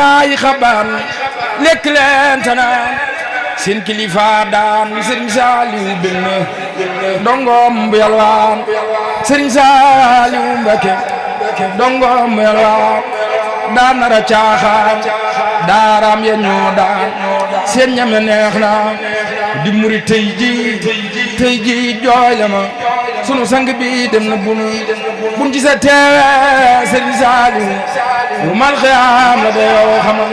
ay xabaan lekk leen tanaan seen kilifa daan Sëriñ Saaliw benn dongom bu yalwaan Sëriñ Saaliw Mbakke dongom bu yalwaan daan nara caaxaan daaraam ya ñoo daan seen ñame neex na di murit tey ji jooy la ma sunu sang bi dem na buñ ci sa teewe Sëriñ Saaliw yu mal xiyaam la de yow xama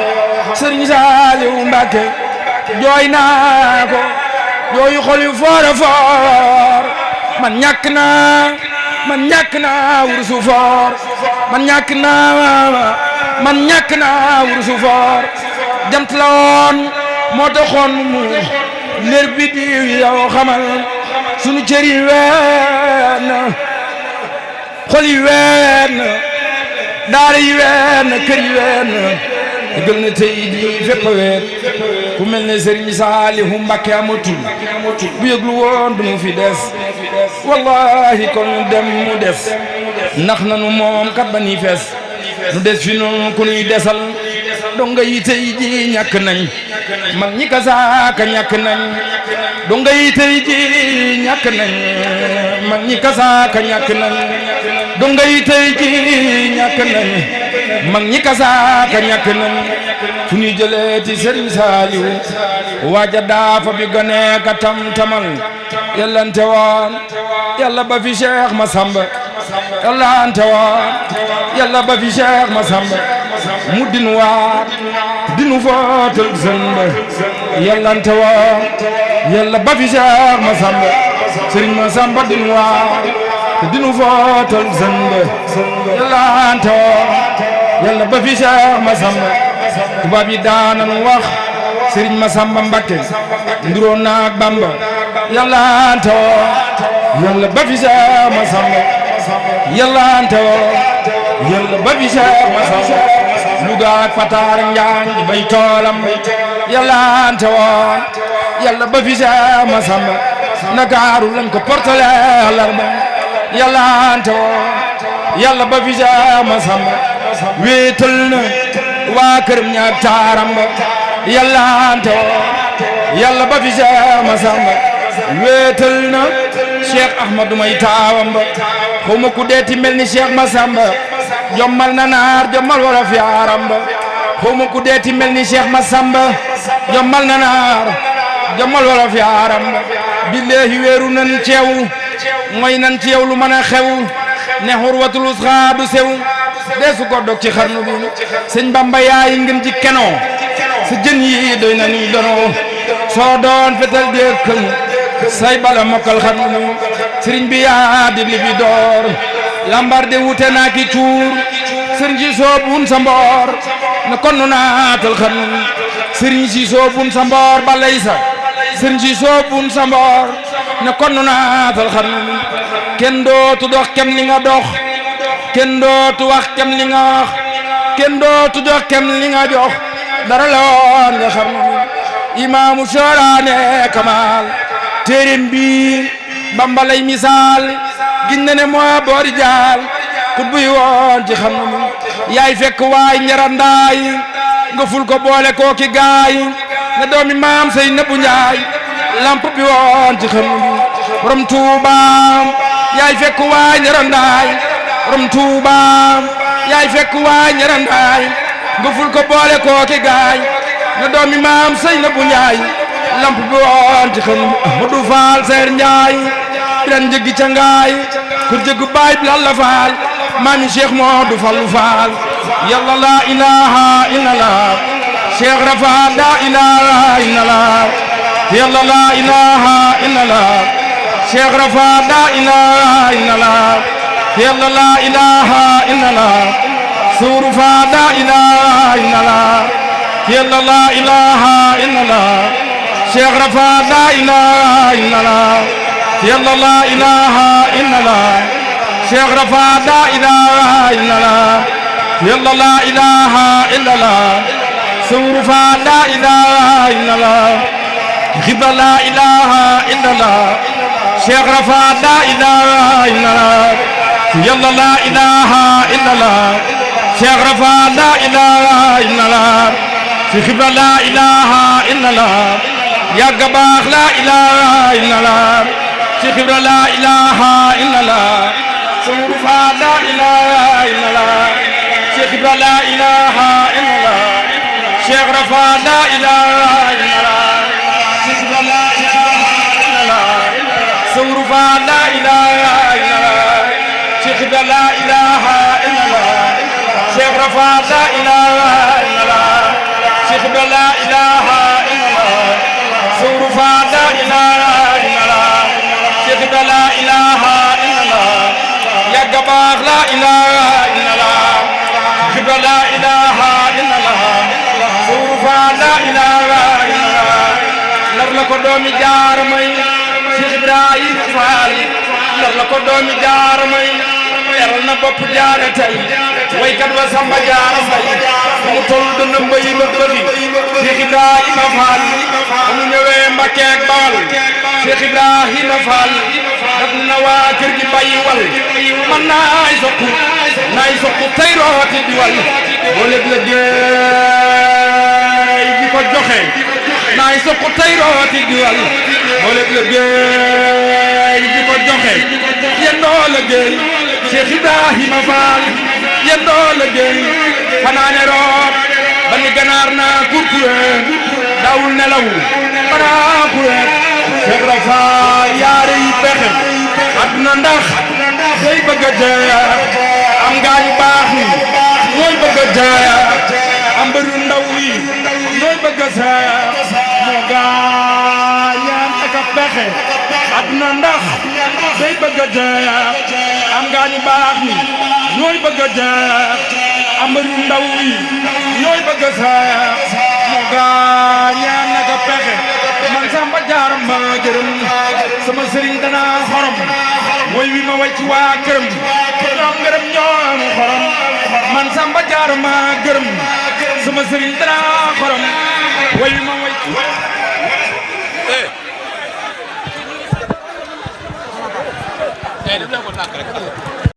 Sëriñ Saaliw Mbakke jooy naa ko jooyu xol yu foora foor man ñàkk naa wursu foor man ñàkk naa wursu foor jant la woon moo taxoon mu leer bi diw yow xamal sunu cër yi ween xol yi ween daara yi ween kër yi ween gël na tey di fépp a weet ku mel ne Sëriñ Saalihu Mbakke amatul bu yëglu woon du mu fi des wallahi kon dem mu des ndax nanu moom kat ba ni fees nu des fi noonu ku nuy desal donga yi tey ji ñàkk nañ mag ñi kasaaka ñàkk nañ donga yi tey ji ñàkk nañ mag ñi kasaaka ñàkk nañ donga yi tey ji ñàkk nañ mag ñi kasaaka ñàkk nañ fu ñuy jëlee ci Sëriñ Saaliw waaja daafa bi gone ka tam-tamal yellante woon yàlla ba fi Cheikh Massamba yellante woon yàlla ba fi Cheikh Massamba mu dinu waar dinu footal sënba yellante woon yàlla ba fi Cheikh Massamba Sëriñ Massamba dinu waar dinu footal sënba yellante woon yàlla ba fi Cheikh Massamba tubaab yi daanan wax Sëriñ Massamba Mbakke nduroo naag Bamba yellante woon yàlla ba fi Cheikh Massamba yellante woon yàlla ba fi Cheikh Massamba Luga ak Pataar Njaañ bay toolam yellante woon yàlla ba fi Cheikh Massamba Ndakaaru lañ ko portale alarba yellante woon yàlla ba fi Cheikh Massamba wéetal na waa këram ñaag taaram ba yellante woon yàlla ba fi Cheikh Massamba wéetal na Cheikh Ahmadou may taawam ba xawma ku deeti mel ni Cheikh Massamba jommal na naar jommal wolof yaaram ba xawma ku deeti mel ni Cheikh Massamba jommal na naar jommal wolof yaaram ba billahi weeru nan ceew mooy nan ceew lu mën a xew ne xurwatul usxa du sew deesu ko dog ci xarnu bi sëñ Bamba yaay ngeen ci kenoo sa jën yi doy na ni dono soo doon fetal dékkal say bala mokkal xarnu bi sëriñ bi yaa di li bi door lambar de wute naa ki cuur sëriñ si soobun sa mboor na konnu naatal xarnu bi sëriñ si soobun sa mboor ba lay sa sëriñ si soobun sa mboor na konnu naatal xarnu bi kenn dootu dox kem li nga dox kenn dootu wax kem li nga wax kenn dootu jox kem li nga jox dara la woon nga xam ne imaamu Soraane Kamal téereem bi Bamba lay misaal giñ na ne moo boori jaal kut buy woon ci xam ne yaay fekk waay njarandaay nga ful ko boole koo ki gaay nga doomi maam say nëbbu njaay lamp bi woon ci xam ne borom Tuubaam yaay fekk waay njarandaay borom Tuubaam yaay fekk waay njarandaay nga ful ko boole koo ki gaay nga doomi maam say nëbbu njaay lamp bi woon ci xam Ahmadu Faal Seer Njaay biran jëggi ca ngaay kur jëggu baay bi Lalla Faal maami Cheikh Moodu Fallu Faal yàlla la ilaha illallah Cheikh Rafa la ilaha illallah yàlla la ilaha illallah Cheikh Rafa la ilaha illallah yàlla la ilaha illallah Suuru Fa la ilaha illallah yàlla la ilaha illallah Cheikh Rafa la ilaha illallah yàlla la ilaha illallah Cheikh Rafa la ilaha illallah yàlla la ilaha illallah Suuru Fa la ilaha illallah Xiba la ilaha illallah Cheikh Rafa la ilaha illallah yàlla la ilaha illallah Cheikh Rafa la ilaha illallah Cheikh Ibra la ilaha illallah yàgg baax la ilaha illallah Cheikh Ibra la ilaha illallah Sëriñ Faal la ilaha illallah Cheikh Ibra la ilaha illallah Cheikh Rafa la ilaha illallah Cheikh Ibra la ilaha illallah Sëriñ Faal la ilaha illallah Cheikh Ibra la ilaha illallah Cheikh Rafa la ilaha illallah Cheikh Ibra la ilaha illallah Sëriñ Faal la ilaha illallah Cheikh Ibra la ilaha illallah yàgg baax la ilaha illallah Cheikh Ibra la ilaha illallah Sëriñ Faal la ilaha illallah nar la ko doomi jaar may Cheikh Ibrahima Fall nar la ko doomi jaar may eral na bopp jaare tey waykat wa Samba Jaara Mbay mu tol dana mbay ba bëri Cheikh Ibrahima Fall mu ñëwee Mbakke ak Bawal Cheikh Ibrahima Fall daf na waa kër gi bàyyi wal man naay sokku tey rooti di wal boo léeg la géey di ko joxe naay sokku tey rooti di wal boo léeg la géey di ko joxe yendoo la géey Cheikh Ibrahima Fall yendoo la géey fanaane root ba ni ganaar naa kurkureen daawul nelaw banaa kureen Cheikh Rafa yaare yi pexe àdduna ndax day bëgg a jeex am gaañu baax ni ñooy bëgg a jeex am mbëru ndaw yi ñooy bëgg a jeex moo gaañaan ak a pexe àdduna ndax day bëgg a jeex am gaañu baax ni ñooy bëgg a jeex am mbëru ndaw yi ñooy bëgg a jeex moo gaañaan ak a pexe man Samba Jaara ma gërëm sama sëriñ dana xorom mooy wi ma way ci waa këram ñoom gërëm ñoom xorom man Samba Jaara ma gërëm sama sëriñ dana xorom mooy wi ma way ci waa